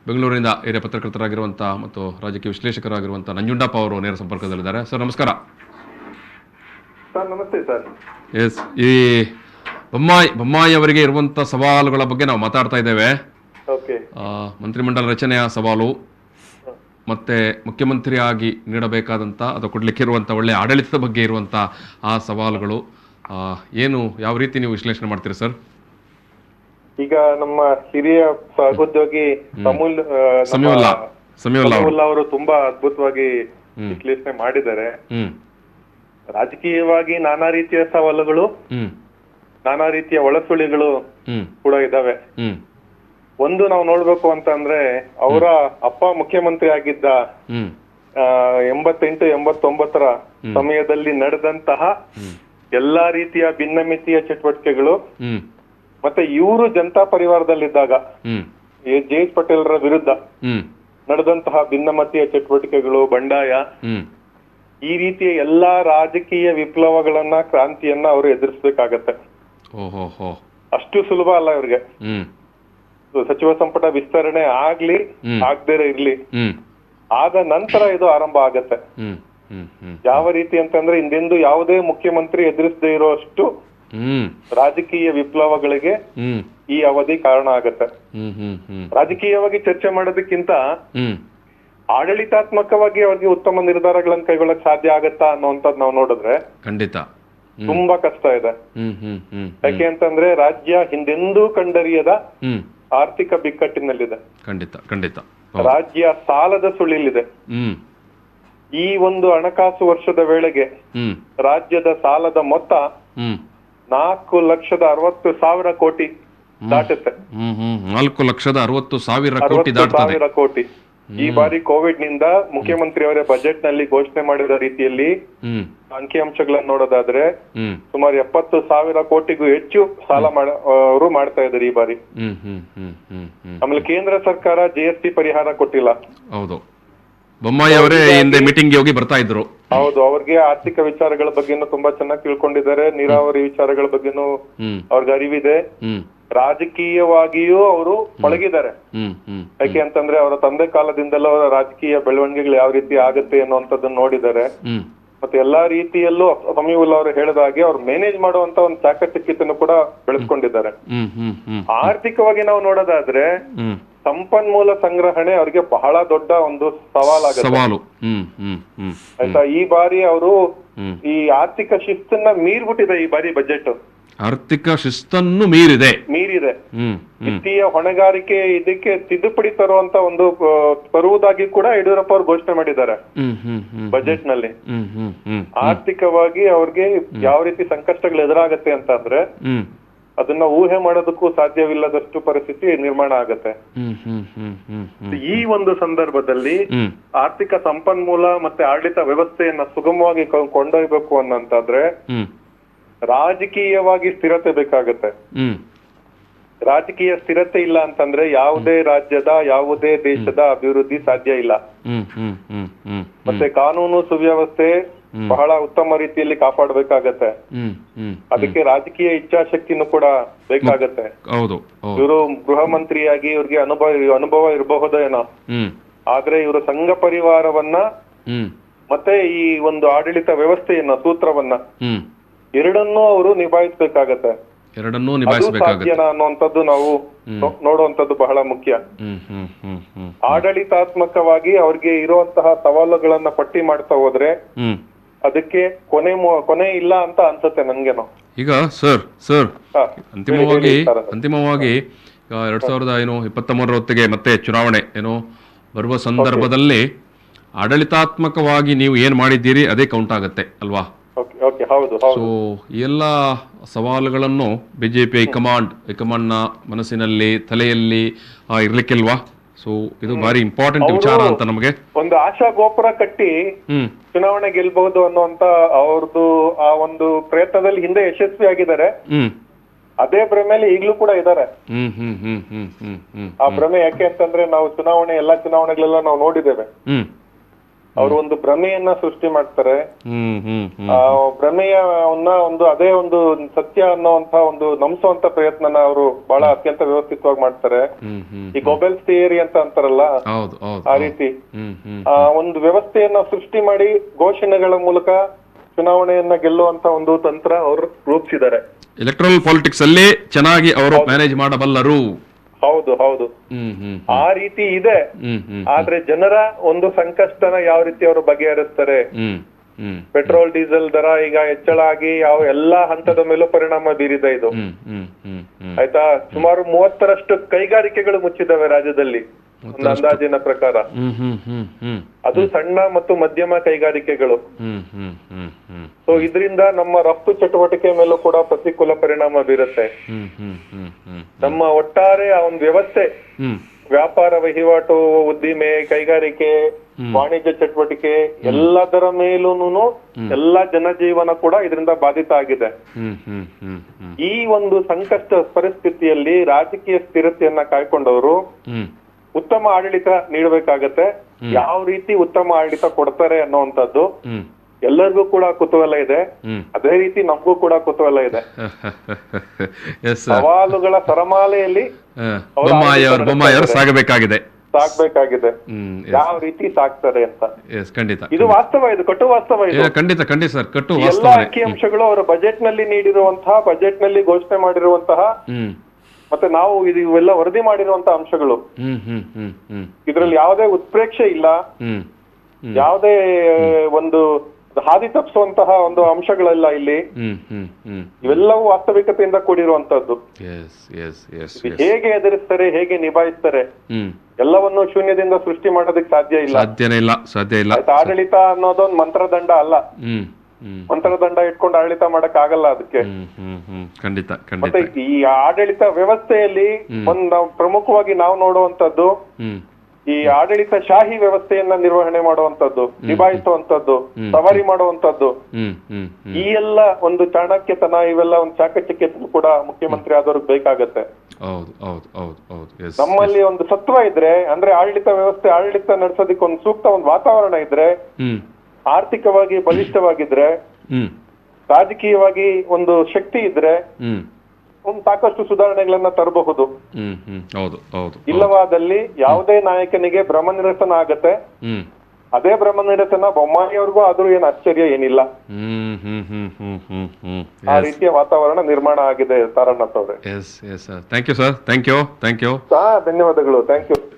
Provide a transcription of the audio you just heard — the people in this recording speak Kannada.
ಬೆಂಗಳೂರಿನಿಂದ ಹಿರಿಯ ಪತ್ರಕರ್ತರಾಗಿರುವಂಥ ಮತ್ತು ರಾಜಕೀಯ ವಿಶ್ಲೇಷಕರಾಗಿರುವಂಥ ನಂಜುಂಡಪ್ಪ ಅವರು ನೇರ ಸಂಪರ್ಕದಲ್ಲಿದ್ದಾರೆ. ಸರ್ ನಮಸ್ಕಾರ. ಸರ್ ನಮಸ್ತೆ ಸರ್. ಎಸ್, ಈ ಬೊಮ್ಮಾಯಿ ಅವರಿಗೆ ಇರುವಂಥ ಸವಾಲುಗಳ ಬಗ್ಗೆ ನಾವು ಮಾತಾಡ್ತಾ ಇದ್ದೇವೆ. ಓಕೆ. ಮಂತ್ರಿಮಂಡಲ ರಚನೆಯ ಸವಾಲು, ಮತ್ತೆ ಮುಖ್ಯಮಂತ್ರಿಯಾಗಿ ನೀಡಬೇಕಾದಂಥ ಅಥವಾ ಕೊಡಲಿಕ್ಕೆ ಇರುವಂಥ ಒಳ್ಳೆಯ ಆಡಳಿತದ ಬಗ್ಗೆ ಇರುವಂಥ ಆ ಸವಾಲುಗಳು ಏನು, ಯಾವ ರೀತಿ ನೀವು ವಿಶ್ಲೇಷಣೆ ಮಾಡ್ತೀರಿ ಸರ್? ಈಗ ನಮ್ಮ ಹಿರಿಯ ಸಹೋದ್ಯೋಗಿ ಸಮೀವುಲ್ಲಾ ಅವರು ತುಂಬಾ ಅದ್ಭುತವಾಗಿ ವಿಶ್ಲೇಷಣೆ ಮಾಡಿದ್ದಾರೆ. ರಾಜಕೀಯವಾಗಿ ನಾನಾ ರೀತಿಯ ಸವಾಲುಗಳು, ನಾನಾ ರೀತಿಯ ಒಳಸುಳಿಗಳು ಕೂಡ ಇದಾವೆ. ಒಂದು ನಾವು ನೋಡ್ಬೇಕು ಅಂತಂದ್ರೆ ಅವರ ಅಪ್ಪ ಮುಖ್ಯಮಂತ್ರಿ ಆಗಿದ್ದ 88-89 ಸಮಯದಲ್ಲಿ ನಡೆದಂತಹ ಎಲ್ಲಾ ರೀತಿಯ ಭಿನ್ನಮಿತಿಯ ಚಟುವಟಿಕೆಗಳು, ಮತ್ತೆ ಇವರು ಜನತಾ ಪರಿವಾರದಲ್ಲಿದ್ದಾಗ ಜೆ.ಎಚ್. ಪಟೇಲ್ರ ವಿರುದ್ಧ ನಡೆದಂತಹ ಭಿನ್ನಮತೀಯ ಚಟುವಟಿಕೆಗಳು, ಬಂಡಾಯ, ಈ ರೀತಿಯ ಎಲ್ಲಾ ರಾಜಕೀಯ ವಿಪ್ಲವಗಳನ್ನ, ಕ್ರಾಂತಿಯನ್ನ ಅವರು ಎದುರಿಸಬೇಕಾಗತ್ತೆ. ಅಷ್ಟು ಸುಲಭ ಅಲ್ಲ ಇವ್ರಿಗೆ. ಸಚಿವ ಸಂಪುಟ ವಿಸ್ತರಣೆ ಆಗ್ಲಿ ಆಗದೇ ಇರ್ಲಿ, ಆದ ನಂತರ ಇದು ಆರಂಭ ಆಗತ್ತೆ. ಯಾವ ರೀತಿ ಅಂತಂದ್ರೆ ಹಿಂದೆಂದು ಯಾವುದೇ ಮುಖ್ಯಮಂತ್ರಿ ಎದುರಿಸದೇ ಇರೋಷ್ಟು ರಾಜಕೀಯ ವಿಪ್ಲವಗಳಿಗೆ ಈ ಅವಧಿ ಕಾರಣ ಆಗತ್ತೆ. ರಾಜಕೀಯವಾಗಿ ಚರ್ಚೆ ಮಾಡೋದಕ್ಕಿಂತ ಆಡಳಿತಾತ್ಮಕವಾಗಿ ಅವ್ರಿಗೆ ಉತ್ತಮ ನಿರ್ಧಾರಗಳನ್ನು ಕೈಗೊಳ್ಳಕ್ ಸಾಧ್ಯ ಆಗತ್ತಾ ಅನ್ನೋಂಥದ್ದು ನಾವು ನೋಡಿದ್ರೆ ಖಂಡಿತ ತುಂಬಾ ಕಷ್ಟ ಇದೆ. ಯಾಕೆ ಅಂತಂದ್ರೆ ರಾಜ್ಯ ಹಿಂದೆಂದೂ ಕಂಡರಿಯದ ಆರ್ಥಿಕ ಬಿಕ್ಕಟ್ಟಿನಲ್ಲಿದೆ. ಖಂಡಿತ ಖಂಡಿತ. ರಾಜ್ಯ ಸಾಲದ ಸುಳಿಲಿದೆ. ಈ ಒಂದು ಹಣಕಾಸು ವರ್ಷದ ವೇಳೆಗೆ ರಾಜ್ಯದ ಸಾಲದ ಮೊತ್ತ 4,60,000 ಕೋಟಿ ದಾಟುತ್ತೆ. 4,60,000 ಕೋಟಿ. ಈ ಬಾರಿ ಕೋವಿಡ್ ನಿಂದ ಮುಖ್ಯಮಂತ್ರಿ ಅವರೇ ಬಜೆಟ್ ನಲ್ಲಿ ಘೋಷಣೆ ಮಾಡಿದ ರೀತಿಯಲ್ಲಿ ಅಂಕಿಅಂಶಗಳನ್ನು ನೋಡೋದಾದ್ರೆ ಸುಮಾರು 70,000 ಕೋಟಿಗೂ ಹೆಚ್ಚು ಸಾಲ ಅವರು ಮಾಡ್ತಾ ಇದ್ದಾರೆ ಈ ಬಾರಿ. ಆಮೇಲೆ ಕೇಂದ್ರ ಸರ್ಕಾರ GST ಪರಿಹಾರ ಕೊಟ್ಟಿಲ್ಲ. ಹೌದು, ಬೊಮ್ಮಾಯಿ ಅವರೇ ಹಿಂದೆ ಮೀಟಿಂಗ್ ಹೋಗಿ ಬರ್ತಾ ಇದ್ರು. ಹೌದು, ಅವ್ರಿಗೆ ಆರ್ಥಿಕ ವಿಚಾರಗಳ ಬಗ್ಗೆನೂ ತುಂಬಾ ಚೆನ್ನಾಗಿ ತಿಳ್ಕೊಂಡಿದ್ದಾರೆ. ನೀರಾವರಿ ವಿಚಾರಗಳ ಬಗ್ಗೆನೂ ಅವ್ರಿಗೆ ಅರಿವಿದೆ. ರಾಜಕೀಯವಾಗಿಯೂ ಅವರು ಪಳಗಿದ್ದಾರೆ. ಯಾಕೆ ಅಂತಂದ್ರೆ ಅವರ ತಂದೆ ಕಾಲದಿಂದಲೂ ಅವರ ರಾಜಕೀಯ ಬೆಳವಣಿಗೆಗಳು ಯಾವ ರೀತಿ ಆಗುತ್ತೆ ಅನ್ನುವಂಥದ್ದನ್ನ ನೋಡಿದ್ದಾರೆ. ಮತ್ತೆ ಎಲ್ಲಾ ರೀತಿಯಲ್ಲೂ ಸಮೀವುಲ್ಲಾ ಅವರು ಹೇಳಿದ ಹಾಗೆ ಅವ್ರು ಮ್ಯಾನೇಜ್ ಮಾಡುವಂತ ಒಂದು ಚಾಕಚಕ್ಯತೆಯನ್ನು ಕೂಡ ಬೆಳೆಸ್ಕೊಂಡಿದ್ದಾರೆ. ಆರ್ಥಿಕವಾಗಿ ನಾವು ನೋಡೋದಾದ್ರೆ ಸಂಪನ್ಮೂಲ ಸಂಗ್ರಹಣೆ ಅವ್ರಿಗೆ ಬಹಳ ದೊಡ್ಡ ಒಂದು ಸವಾಲಾಗುತ್ತೆ. ಆಯ್ತಾ, ಈ ಬಾರಿ ಅವರು ಈ ಆರ್ಥಿಕ ಶಿಸ್ತನ್ನ ಮೀರ್ಬಿಟ್ಟಿದೆ. ಈ ಬಾರಿ ಬಜೆಟ್ ಆರ್ಥಿಕ ಶಿಸ್ತನ್ನು ಮೀರಿದೆ. ವಿತ್ತೀಯ ಹೊಣೆಗಾರಿಕೆ ಇದಕ್ಕೆ ತಿದ್ದುಪಡಿ ತರುವಂತ ಒಂದು ತರುವುದಾಗಿ ಕೂಡ ಯಡಿಯೂರಪ್ಪ ಅವರು ಘೋಷಣೆ ಮಾಡಿದ್ದಾರೆ ಬಜೆಟ್ ನಲ್ಲಿ. ಆರ್ಥಿಕವಾಗಿ ಅವ್ರಿಗೆ ಯಾವ ರೀತಿ ಸಂಕಷ್ಟಗಳು ಎದುರಾಗತ್ತೆ ಅಂತಂದ್ರೆ ಅದನ್ನ ಊಹೆ ಮಾಡೋದಕ್ಕೂ ಸಾಧ್ಯವಿಲ್ಲದಷ್ಟು ಪರಿಸ್ಥಿತಿ ನಿರ್ಮಾಣ ಆಗತ್ತೆ. ಈ ಒಂದು ಸಂದರ್ಭದಲ್ಲಿ ಆರ್ಥಿಕ ಸಂಪನ್ಮೂಲ ಮತ್ತೆ ಆಡಳಿತ ವ್ಯವಸ್ಥೆಯನ್ನ ಸುಗಮವಾಗಿ ಕೊಂಡೊಯ್ಬೇಕು ಅನ್ನಂತಾದ್ರೆ ರಾಜಕೀಯವಾಗಿ ಸ್ಥಿರತೆ ಬೇಕಾಗತ್ತೆ. ರಾಜಕೀಯ ಸ್ಥಿರತೆ ಇಲ್ಲ ಅಂತಂದ್ರೆ ಯಾವುದೇ ರಾಜ್ಯದ, ಯಾವುದೇ ದೇಶದ ಅಭಿವೃದ್ಧಿ ಸಾಧ್ಯ ಇಲ್ಲ. ಮತ್ತೆ ಕಾನೂನು ಸುವ್ಯವಸ್ಥೆ ಬಹಳ ಉತ್ತಮ ರೀತಿಯಲ್ಲಿ ಕಾಪಾಡಬೇಕಾಗತ್ತೆ. ಅದಕ್ಕೆ ರಾಜಕೀಯ ಇಚ್ಛಾಶಕ್ತಿನೂ ಕೂಡ ಬೇಕಾಗತ್ತೆ. ಇವರು ಗೃಹ ಮಂತ್ರಿಯಾಗಿ ಇವ್ರಿಗೆ ಅನುಭವ ಇರಬಹುದೇನೋ, ಆದ್ರೆ ಇವರು ಸಂಘ ಪರಿವಾರವನ್ನ ಮತ್ತೆ ಈ ಒಂದು ಆಡಳಿತ ವ್ಯವಸ್ಥೆಯನ್ನ, ಸೂತ್ರವನ್ನ ಎರಡನ್ನೂ ಅವರು ನಿಭಾಯಿಸಬೇಕಾಗತ್ತೆ. ಅನ್ನುವಂಥದ್ದು ನಾವು ನೋಡುವಂತದ್ದು ಬಹಳ ಮುಖ್ಯ. ಆಡಳಿತಾತ್ಮಕವಾಗಿ ಅವ್ರಿಗೆ ಇರುವಂತಹ ಸವಾಲುಗಳನ್ನ ಪಟ್ಟಿ ಮಾಡ್ತಾ ಹೋದ್ರೆ ಅದಕ್ಕೆ ಕೊನೆ ಇಲ್ಲ ಅಂತ ಅನ್ಸುತ್ತೆ ನನ್ಗೇನೋ. ಈಗ ಸರ್ ಅಂತಿಮವಾಗಿ 2023 ಹೊತ್ತಿಗೆ ಮತ್ತೆ ಚುನಾವಣೆ ಬರುವ ಸಂದರ್ಭದಲ್ಲಿ ಆಡಳಿತಾತ್ಮಕವಾಗಿ ನೀವು ಏನ್ ಮಾಡಿದ್ದೀರಿ ಅದೇ ಕೌಂಟ್ ಆಗತ್ತೆ ಅಲ್ವಾ? ಸೊ ಎಲ್ಲ ಸವಾಲುಗಳನ್ನು ಬಿಜೆಪಿ ಹೈಕಮಾಂಡ್ನ ಮನಸ್ಸಿನಲ್ಲಿ, ತಲೆಯಲ್ಲಿ ಇರ್ಲಿಕ್ಕಿಲ್ವಾ? ಸೊ ಇದು ಬಾರಿ ಇಂಪಾರ್ಟೆಂಟ್ ವಿಚಾರ ಅಂತ ನಮಗೆ. ಒಂದು ಆಶಾ ಗೋಪುರ ಕಟ್ಟಿ ಚುನಾವಣೆ ಗೆಲ್ಬಹುದು ಅನ್ನುವಂತ ಅವ್ರದ್ದು ಆ ಒಂದು ಪ್ರಯತ್ನದಲ್ಲಿ ಹಿಂದೆ ಯಶಸ್ವಿ ಆಗಿದ್ದಾರೆ. ಅದೇ ಭ್ರಮೆಯಲ್ಲಿ ಈಗಲೂ ಕೂಡ ಇದ್ದಾರೆ. ಆ ಭ್ರಮೆ ಯಾಕೆ ಅಂತಂದ್ರೆ ನಾವು ಎಲ್ಲಾ ಚುನಾವಣೆಗಳೆಲ್ಲ ನಾವು ನೋಡಿದ್ದೇವೆ. ಅವರು ಒಂದು ಭ್ರಮೆಯನ್ನ ಸೃಷ್ಟಿ ಮಾಡ್ತಾರೆ. ಹ್ಮ್ ಹ್ಮ್ ಹ್ಮ್ ಆ ಭ್ರಮೆಯವನ್ನ ಅದೇ ಒಂದು ಸತ್ಯ ಅನ್ನೋಂತ ಒಂದು ನಂಬಿಸುವಂತ ಪ್ರಯತ್ನನ ಅವರು ಬಹಳ ಅತ್ಯಂತ ವ್ಯವಸ್ಥಿತವಾಗಿ ಮಾಡ್ತಾರೆ. ಹ್ಮ್ ಹ್ಮ್ ಈ ಗೊಬೆಲ್ಸ್ ಥಿಯರಿ ಅಂತ ಅಂತಾರಲ್ಲ, ಹೌದು ಹೌದು ಆ ರೀತಿ ಹ್ಮ್ ಹ್ಮ್ ಒಂದು ವ್ಯವಸ್ಥೆಯನ್ನ ಸೃಷ್ಟಿ ಮಾಡಿ ಘೋಷಣೆಗಳ ಮೂಲಕ ಚುನಾವಣೆಯನ್ನ ಗೆಲ್ಲುವಂತ ಒಂದು ತಂತ್ರ ಅವರು ರೂಪಿಸಿದ್ದಾರೆ. ಎಲೆಕ್ಟ್ರಲ್ ಪಾಲಿಟಿಕ್ಸ್ ಅಲ್ಲಿ ಚೆನ್ನಾಗಿ ಅವರು ಮ್ಯಾನೇಜ್ ಮಾಡಬಲ್ಲರು. ಹೌದು ಹೌದು, ಹ್ಮ್ ಹ್ಮ್ ಆ ರೀತಿ ಇದೆ. ಹ್ಮ್ ಹ್ಮ್ ಆದ್ರೆ ಜನರ ಒಂದು ಸಂಕಷ್ಟನ ಯಾವ ರೀತಿ ಅವರು ಬಗೆಹರಿಸ್ತಾರೆ? ಹ್ಮ್ ಹ್ಮ್ ಪೆಟ್ರೋಲ್ ಡೀಸೆಲ್ ದರ ಈಗ ಹೆಚ್ಚಳ ಆಗಿ ಯಾವ ಎಲ್ಲಾ ಹಂತದ ಮೇಲೂ ಪರಿಣಾಮ ಬೀರಿದೆ ಇದು. ಹ್ಮ್ ಹ್ಮ್ ಹ್ಮ್ ಹ್ಮ್ ಆಯ್ತಾ, ಸುಮಾರು 30ರಷ್ಟು ಕೈಗಾರಿಕೆಗಳು ಮುಚ್ಚಿದಾವೆ ರಾಜ್ಯದಲ್ಲಿ ಒಂದು ಅಂದಾಜಿನ ಪ್ರಕಾರ. ಹ್ಮ್ ಹ್ಮ್ ಹ್ಮ್ ಹ್ಮ್ ಅದು ಸಣ್ಣ ಮತ್ತು ಮಧ್ಯಮ ಕೈಗಾರಿಕೆಗಳು. ಹ್ಮ್ ಹ್ಮ್ ಹ್ಮ್ ಹ್ಮ್ ಸೊ ಇದರಿಂದ ನಮ್ಮ ರಫ್ತು ಚಟುವಟಿಕೆ ಮೇಲೂ ಕೂಡ ಪ್ರತಿಕೂಲ ಪರಿಣಾಮ ಬೀರುತ್ತೆ. ಹ್ಮ್ ಹ್ಮ್ ಹ್ಮ್ ಹ್ಮ್ ನಮ್ಮ ಒಟ್ಟಾರೆ ಆ ಒಂದು ವ್ಯವಸ್ಥೆ, ಹ್ಮ್ ವ್ಯಾಪಾರ ವಹಿವಾಟು, ಉದ್ದಿಮೆ, ಕೈಗಾರಿಕೆ, ವಾಣಿಜ್ಯ ಚಟುವಟಿಕೆ ಎಲ್ಲದರ ಮೇಲೂನು ಎಲ್ಲಾ ಜನಜೀವನ ಕೂಡ ಇದರಿಂದ ಬಾಧಿತ ಆಗಿದೆ. ಹ್ಮ್ ಹ್ಮ್ ಹ್ಮ್ ಹ್ಮ್ ಈ ಒಂದು ಸಂಕಷ್ಟ ಪರಿಸ್ಥಿತಿಯಲ್ಲಿ ರಾಜಕೀಯ ಸ್ಥಿರತೆಯನ್ನ ಕಾಯ್ಕೊಂಡವರು ಹ್ಮ್ ಉತ್ತಮ ಆಡಳಿತ ನೀಡಬೇಕಾಗತ್ತೆ. ಯಾವ ರೀತಿ ಉತ್ತಮ ಆಡಳಿತ ಕೊಡ್ತಾರೆ ಅನ್ನುವಂಥದ್ದು ಹ್ಮ್ ಎಲ್ಲರಿಗೂ ಕೂಡ ಕುತೂಹಲ ಇದೆ. ಹ್ಮ್ ಅದೇ ರೀತಿ ನಮಗೂ ಕೂಡ ಕುತೂಹಲ ಇದೆ. ಎಸ್ ಸವಾಲುಗಳ ಸರಮಾಲೆಯಲ್ಲಿ ಬೊಮ್ಮಾಯಿಯವರು ಸಾಗಬೇಕಾಗಿದೆ. ಸಾಕ್ಬೇಕಾಗಿದೆ. ಹ್ಮ್ ಯಾವ ರೀತಿ ಸಾಕ್ತಾರೆ ಅಂತ. ಎಸ್ ಖಂಡಿತ ಇದು ವಾಸ್ತವ, ಇದು ಕಟು ವಾಸ್ತವ. ಇದು ಖಂಡಿತ ಖಂಡಿತ ಸರ್, ಕಟ್ಟು ಎಲ್ಲಾ ವಾಸ್ತವ. ಅಂಕಿಅಂಶಗಳು ಅವರ ಬಜೆಟ್ ನಲ್ಲಿ ನೀಡಿರುವಂತಹ, ಬಜೆಟ್ ನಲ್ಲಿ ಘೋಷಣೆ ಮಾಡಿರುವಂತಹ, ಹ್ಮ್ ಮತ್ತೆ ನಾವು ಇವೆಲ್ಲ ವರದಿ ಮಾಡಿರುವಂತಹ ಅಂಶಗಳು. ಹ್ಮ್ ಹ್ಮ್ ಹ್ಮ್ ಹ್ಮ್ ಇದ್ರಲ್ಲಿ ಯಾವುದೇ ಉತ್ಪ್ರೇಕ್ಷೆ ಇಲ್ಲ, ಹ್ಮ್ ಯಾವುದೇ ಒಂದು ಹಾದಿ ತಪ್ಪಿಸುವಂತಹ ಒಂದು ಅಂಶಗಳೆಲ್ಲ ಇಲ್ಲಿ. ಹ್ಮ್ ಹ್ಮ್ ಹ್ಮ್ ಇವೆಲ್ಲವೂ ವಾಸ್ತವಿಕತೆಯಿಂದ ಕೂಡಿರುವಂತದ್ದು. ಎಸ್ ಎಸ್ ಎಸ್ ಹೇಗೆ ಎದುರಿಸ್ತಾರೆ, ಹೇಗೆ ನಿಭಾಯಿಸ್ತಾರೆ, ಹ್ಮ್ ಎಲ್ಲವನ್ನು ಶೂನ್ಯದಿಂದ ಸೃಷ್ಟಿ ಮಾಡೋದಕ್ಕೆ ಸಾಧ್ಯ ಇಲ್ಲ. ಸಾಧ್ಯ ಇಲ್ಲ. ಆಡಳಿತ ಅನ್ನೋದೊಂದು ಮಂತ್ರದಂಡ ಅಲ್ಲ. ಹ್ಮ್ ಹ್ಮ್ ಮಂತ್ರದಂಡ ಇಟ್ಕೊಂಡು ಆಡಳಿತ ಮಾಡಕ್ ಆಗಲ್ಲ ಅದಕ್ಕೆ. ಹ್ಮ್ ಹ್ಮ್ ಹ್ಮ್ ಖಂಡಿತ ಮತ್ತೆ ಖಂಡಿತ. ಈ ಆಡಳಿತ ವ್ಯವಸ್ಥೆಯಲ್ಲಿ ಒಂದು ಪ್ರಮುಖವಾಗಿ ನಾವು ನೋಡುವಂತದ್ದು ಹ್ಮ್ ಈ ಆಡಳಿತ ಶಾಹಿ ವ್ಯವಸ್ಥೆಯನ್ನ ನಿರ್ವಹಣೆ ಮಾಡುವಂತದ್ದು, ನಿಭಾಯಿಸುವಂತದ್ದು, ಸವಾರಿ ಮಾಡುವಂತದ್ದು, ಹ್ಮ್ ಹ್ಮ್ ಹ್ಮ್ ಈ ಎಲ್ಲ ಒಂದು ಚಾಣಕ್ಯತನ, ಇವೆಲ್ಲ ಒಂದು ಚಾಕಚಕ್ಯತನ ಕೂಡ ಮುಖ್ಯಮಂತ್ರಿ ಆದವ್ರಿಗೆ ಬೇಕಾಗತ್ತೆ. ಹೌದು ಹೌದು ಹೌದು ಹೌದು. ಎಸ್ ನಮ್ಮಲ್ಲಿ ಒಂದು ಸತ್ವ ಇದ್ರೆ, ಅಂದ್ರೆ ಆಡಳಿತ ವ್ಯವಸ್ಥೆ, ಆಡಳಿತ ನಡೆಸೋದಕ್ಕೆ ಒಂದು ಸೂಕ್ತ ಒಂದು ವಾತಾವರಣ ಇದ್ರೆ, ಹ್ಮ್ ಆರ್ಥಿಕವಾಗಿ ಬಲಿಷ್ಠವಾಗಿದ್ರೆ, ಹ್ಮ್ ರಾಜಕೀಯವಾಗಿ ಒಂದು ಶಕ್ತಿ ಇದ್ರೆ ಹ್ಮ್ ಒಂದು ಸಾಕಷ್ಟು ಸುಧಾರಣೆಗಳನ್ನ ತರಬಹುದು. ಹ್ಮ್ ಹ್ಮ್ ಹೌದು ಹೌದು. ಇಲ್ಲವಾದಲ್ಲಿ ಯಾವುದೇ ನಾಯಕನಿಗೆ ಭ್ರಮ ನಿರಸನ ಆಗತ್ತೆ. ಹ್ಮ್ ಅದೇ ಭ್ರಮ ನಿರಸನ ಬೊಮ್ಮಾಯಿಯವ್ರಿಗೂ ಆದ್ರೂ ಏನು ಆಶ್ಚರ್ಯ ಏನಿಲ್ಲ. ಹ್ಮ್ ಹ್ಮ್ ಹ್ಮ್ ಹ್ಮ್ ಹ್ಮ್ ಹ್ಮ್ ಆ ರೀತಿಯ ವಾತಾವರಣ ನಿರ್ಮಾಣ ಆಗಿದೆ ತಾರನಾಥ್ ಅವರೇ. Yes yes sir, thank you sir, thank you. ಧನ್ಯವಾದಗಳು, ಥ್ಯಾಂಕ್ ಯು.